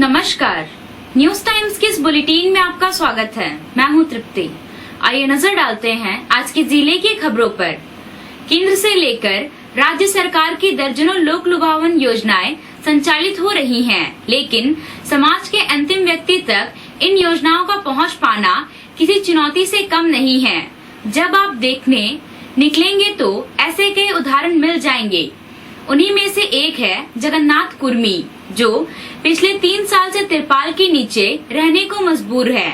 नमस्कार, news times के इस बुलेटिन में आपका स्वागत है। मैं हूं तृप्ति। आइए नजर डालते हैं आज के जिले की खबरों पर। केंद्र से लेकर राज्य सरकार की दर्जनों लोक लुभावन योजनाएं संचालित हो रही हैं, लेकिन समाज के अंतिम व्यक्ति तक इन योजनाओं का पहुंच पाना किसी चुनौती से कम नहीं है। जब आप देखने निकलेंगे तो ऐसे कई उदाहरण मिल जाएंगे। उन्हीं में से एक है जगन्नाथ कुर्मी, जो पिछले 3 साल से तिरपाल के नीचे रहने को मजबूर है।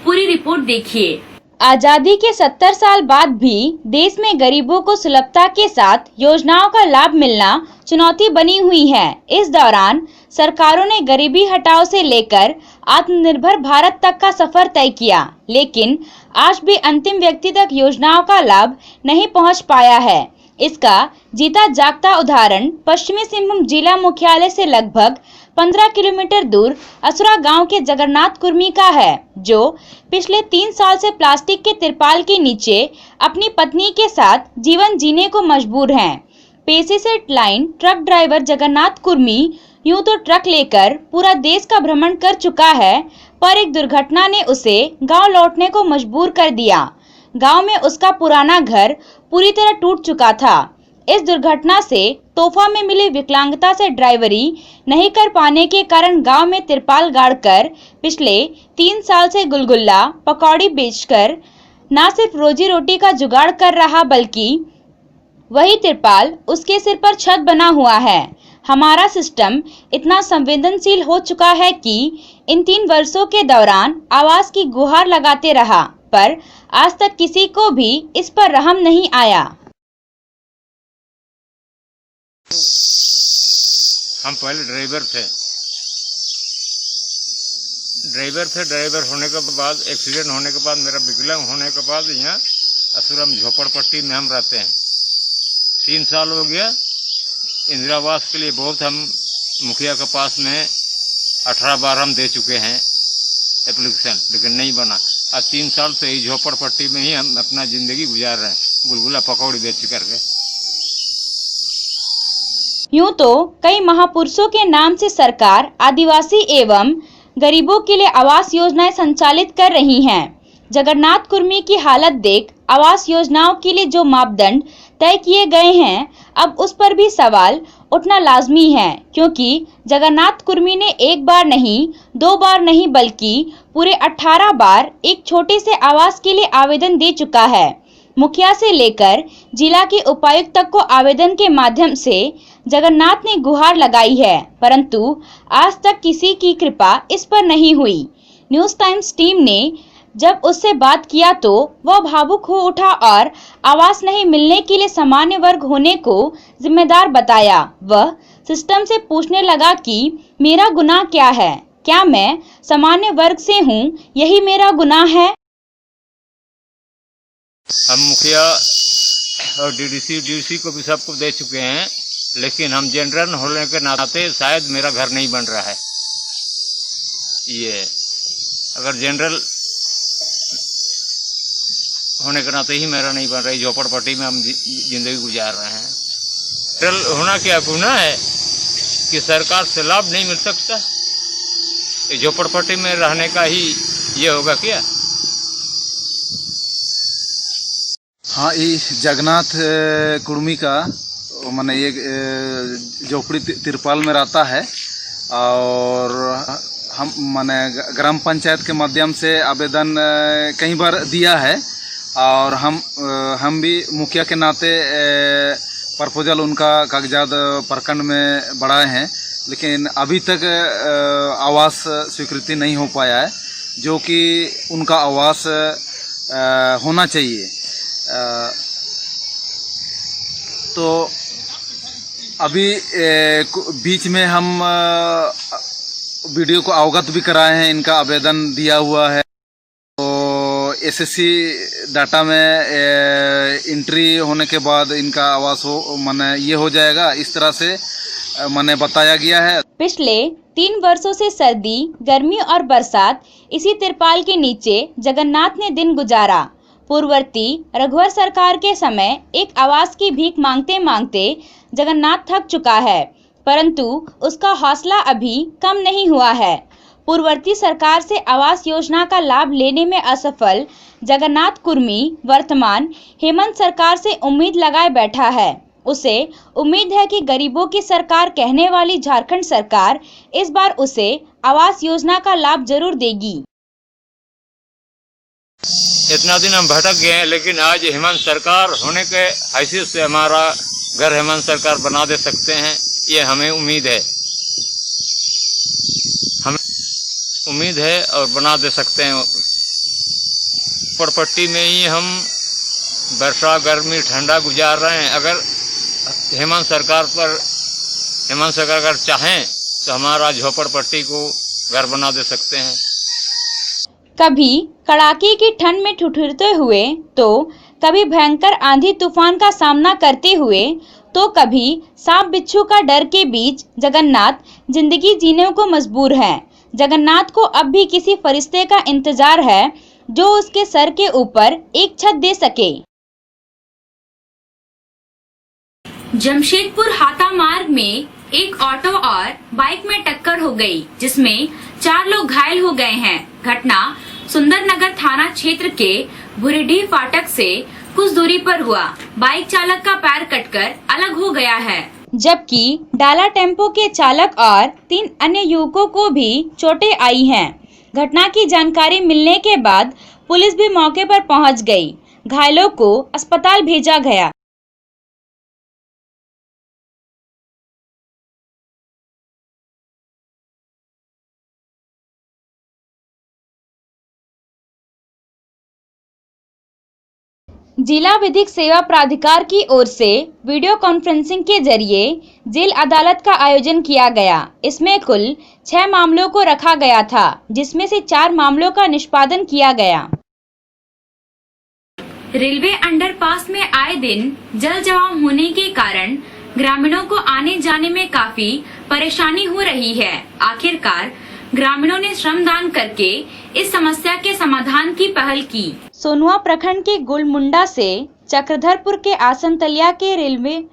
पूरी रिपोर्ट देखिए। आजादी के 70 साल बाद भी देश में गरीबों को सुलभता के साथ योजनाओं का लाभ मिलना चुनौती बनी हुई है। इस दौरान सरकारों ने गरीबी हटाओ से लेकर आत्मनिर्भर भारत तक का सफर तय किया, लेकिन आज भी अंतिम व्यक्ति तक योजनाओं का लाभ नहीं पहुंच पाया है। इसका जीता जागता उदाहरण पश्चिमी सिंहभूम जिला मुख्यालय से लगभग 15 किलोमीटर दूर असुरा गांव के जगन्नाथ कुर्मी का है, जो पिछले 3 साल से प्लास्टिक के तिरपाल के नीचे अपनी पत्नी के साथ जीवन जीने को मजबूर हैं। पेशे से line truck driver Jagannath Kurmi यूं तो ट्रक लेकर पूरा देश का भ्रमण कर चुका है, पर एक दुर्घटना ने उसे गांव लौटने को मजबूर कर दिया। गांव में उसका पुराना घर पूरी तरह टूट चुका था। इस दुर्घटना से तोहफा में मिली विकलांगता से ड्राइवरी नहीं कर पाने के कारण गांव में तिरपाल गाड़कर पिछले 3 साल से गुलगुल्ला पकौड़ी बेचकर न सिर्फ रोजी रोटी का जुगाड़ कर रहा, बल्कि वही तिरपाल उसके सिर पर छत बना हुआ है। हमारा सिस्टम इतना संवेदनशील हो चुका है कि इन 3 वर्षों के दौरान आवाज की गुहार लगाते रहा, पर आज तक किसी को भी इस पर रहम नहीं आया। हम पहले ड्राइवर थे। ड्राइवर होने के बाद एक्सीडेंट होने के बाद मेरा विकलांग होने के बाद यहाँ असुरा में झोपड़पट्टी में हम रहते हैं। 3 साल हो गया। इंदिरा आवास के लिए बहुत हम मुखिया के पास में 18 बार हम दे चुके हैं एप्लीकेशन, लेकिन नहीं बना। आज 3 साल से ही झोपड़पट्टी में ही हम अपना जिंदगी गुजार रहे हैं, गुलगुला पकौड़ी बेच करके। यूं तो कई महापुरुषों के नाम से सरकार आदिवासी एवं गरीबों के लिए आवास योजनाएं संचालित कर रही हैं। जगन्नाथ कुर्मी की हालत देख आवास योजनाओं के लिए जो मापदंड तय किए गए हैं, अब उस पर भी सवाल उठना लाजमी है, क्योंकि जगन्नाथ कुर्मी ने 1 बार नहीं, 2 बार नहीं, बल्कि पूरे 18 बार एक छोटे से आवास के लिए आवेदन दे चुका है। मुखिया से लेकर जिला के उपायुक्त तक को आवेदन के माध्यम से जगन्नाथ ने गुहार लगाई है, परंतु आज तक किसी की कृपा इस पर नहीं हुई। न्यूज टाइम्स टीम ने जब उससे बात किया तो वह भावुक हो उठा और आवास नहीं मिलने के लिए सामान्य वर्ग होने को जिम्मेदार बताया। वह सिस्टम से पूछने लगा कि मेरा गुनाह क्या है? क्या मैं सामान्य वर्ग से हूँ? यही मेरा गुनाह है? हम मुखिया और डीडीसी को भी सबको दे चुके हैं, लेकिन हम जनरल होने के नाते शायद मेरा घर नहीं बन रहा है। ये अगर जनरल होने के नाते ही मेरा नहीं बन रहा है, झोपड़पट्टी में हम जिंदगी गुजार रहे हैं। जनरल होना क्या गुनाह है कि सरकार से लाभ नहीं मिल सकता? झोपड़पट्टी में रहने का ही ये होगा क्या? हाँ, ये जगन्नाथ कुर्मी का माने ये झोपड़ी तिरपाल में रहता है, और हम माने ग्राम पंचायत के माध्यम से आवेदन कई बार दिया है, और हम भी मुखिया के नाते प्रपोजल उनका कागजात प्रखंड में बढ़ाए हैं, लेकिन अभी तक आवास स्वीकृति नहीं हो पाया है, जो कि उनका आवास होना चाहिए। तो अभी बीच में हम वीडियो को अवगत भी कराए हैं, इनका आवेदन दिया हुआ है। तो एसएससी डाटा में एंट्री होने के बाद इनका आवास माने ये हो जाएगा, इस तरह से माने बताया गया है। पिछले 3 वर्षों से सर्दी, गर्मी और बरसात इसी तिरपाल के नीचे जगन्नाथ ने दिन गुजारा। पूर्ववर्ती रघुवर सरकार के समय एक आवास की भीख मांगते मांगते जगन्नाथ थक चुका है, परंतु उसका हौसला अभी कम नहीं हुआ है। पूर्ववर्ती सरकार से आवास योजना का लाभ लेने में असफल जगन्नाथ कुर्मी वर्तमान हेमंत सरकार से उम्मीद लगाए बैठा है। उसे उम्मीद है कि गरीबों की सरकार कहने वाली झारखंड सरकार इस बार उसे आवास योजना का लाभ जरूर देगी। इतना दिन हम भटक गए हैं, लेकिन आज हेमंत सरकार होने के हैसियत से हमारा घर हेमंत सरकार बना दे सकते हैं, ये हमें उम्मीद है। हमें उम्मीद है और बना दे सकते हैं। झोपड़पट्टी में ही हम वर्षा गर्मी ठंडा गुजार रहे हैं। अगर हेमंत सरकार अगर चाहें तो हमारा झोपड़पट्टी को घर बना दे सकते हैं। कभी कड़ाके की ठंड में ठिठुरते हुए तो कभी भयंकर आंधी तूफान का सामना करते हुए तो कभी सांप बिच्छू का डर के बीच जगन्नाथ जिंदगी जीने को मजबूर है। जगन्नाथ को अब भी किसी फरिश्ते का इंतजार है जो उसके सर के ऊपर एक छत दे सके। जमशेदपुर हाता मार्ग में एक ऑटो और बाइक में टक्कर हो गई, जिसमें 4 लोग घायल हो गए हैं। घटना सुंदरनगर थाना क्षेत्र के भुरेडीह फाटक से कुछ दूरी पर हुआ। बाइक चालक का पैर कटकर अलग हो गया है, जबकि डाला टेम्पो के चालक और 3 अन्य युवकों को भी चोटें आई हैं। घटना की जानकारी मिलने के बाद पुलिस भी मौके पर पहुंच गई। घायलों को अस्पताल भेजा गया। जिला विधिक सेवा प्राधिकार की ओर से वीडियो कॉन्फ्रेंसिंग के जरिए जेल अदालत का आयोजन किया गया। इसमें कुल 6 मामलों को रखा गया था, जिसमें से 4 मामलों का निष्पादन किया गया। रेलवे अंडरपास में आए दिन जल जमाव होने के कारण ग्रामीणों को आने जाने में काफी परेशानी हो रही है। आखिरकार ग्रामीणों ने श्रमदान करके इस समस्या के समाधान की पहल की। सोनुआ प्रखंड के गुलमुंडा से चक्रधरपुर के आसनतलिया के रेलवे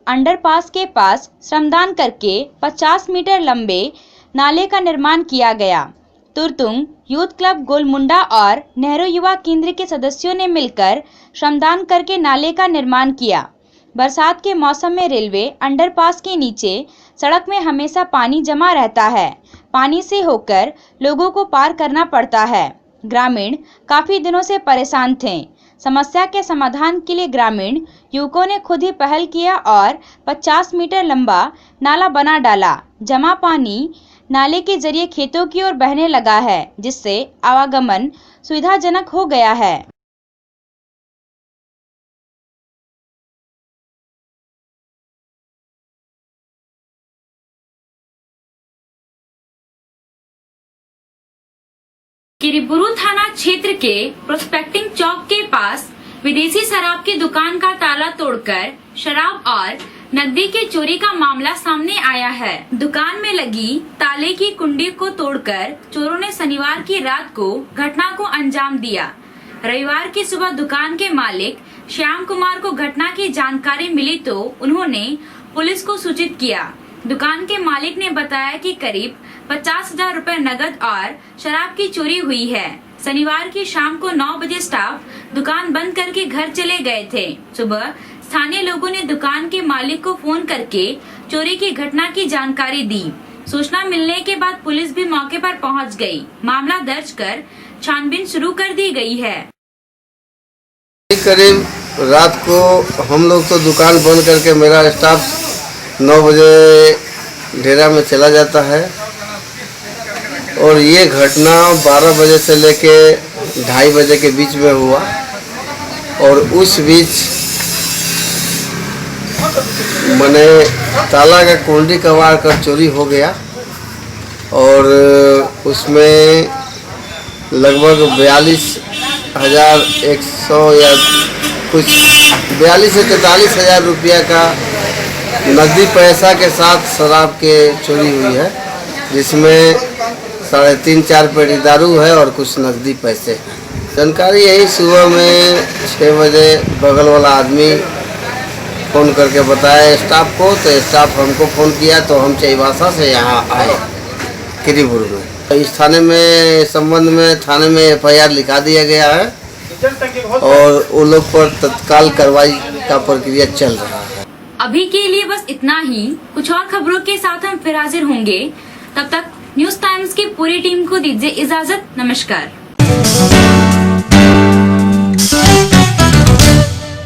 अंडरपास के पास श्रमदान करके 50 मीटर लंबे नाले का निर्माण किया गया। तुरतुंग यूथ क्लब गुलमुंडा और नेहरू युवा केंद्र के सदस्यों ने मिलकर श्रमदान करके नाले का निर्माण किया। बरसात के मौसम में रेलवे अंडरपास के नीचे सड़क में हमेशा पानी जमा रहता है। पानी से होकर लोगों को पार करना पड़ता है। ग्रामीण काफी दिनों से परेशान थे। समस्या के समाधान के लिए ग्रामीण युवकों ने खुद ही पहल किया और 50 मीटर लंबा नाला बना डाला। जमा पानी नाले के जरिए खेतों की ओर बहने लगा है, जिससे आवागमन सुविधाजनक हो गया है। किरीबुरू थाना क्षेत्र के प्रोस्पेक्टिंग चौक के पास विदेशी शराब की दुकान का ताला तोड़कर शराब और नकदी के चोरी का मामला सामने आया है। दुकान में लगी ताले की कुंडी को तोड़कर चोरों ने शनिवार की रात को घटना को अंजाम दिया। रविवार की सुबह दुकान के मालिक श्याम कुमार को घटना की जानकारी मिली तो उन्होंने पुलिस को सूचित किया। दुकान के मालिक ने बताया कि करीब 50,000 रुपए नकद और शराब की चोरी हुई है। शनिवार की शाम को 9 बजे स्टाफ दुकान बंद करके घर चले गए थे। सुबह स्थानीय लोगों ने दुकान के मालिक को फोन करके चोरी की घटना की जानकारी दी। सूचना मिलने के बाद पुलिस भी मौके पर पहुंच गई। मामला दर्ज कर छानबीन शुरू कर दी गई है। करीब रात को हम लोग तो दुकान बंद करके मेरा स्टाफ 9 बजे डेरा में चला जाता है और ये घटना 12 बजे से लेके 2:30 बजे के बीच में हुआ और उस बीच मैंने ताला का कुंडी कबाड़ कर चोरी हो गया और उसमें लगभग 42,100 या कुछ 42 से 43,000 रुपया का नकदी पैसा के साथ शराब के चोरी हुई है, जिसमें 3.5-4 पेटी दारू है और कुछ नकदी पैसे। जानकारी यही सुबह में 6 बजे बगल वाला आदमी फ़ोन करके बताया स्टाफ को, तो स्टाफ हमको फ़ोन किया तो हम चाईबासा से यहाँ आए किरीबुरू में। इस थाने में संबंध में थाने में FIR लिखा दिया गया है और वो लोग पर तत्काल कार्रवाई का प्रक्रिया चल रहा है। अभी के लिए बस इतना ही। कुछ और खबरों के साथ हम फिर हाजिर होंगे। तब तक न्यूज टाइम्स की पूरी टीम को दीजिए इजाजत। नमस्कार।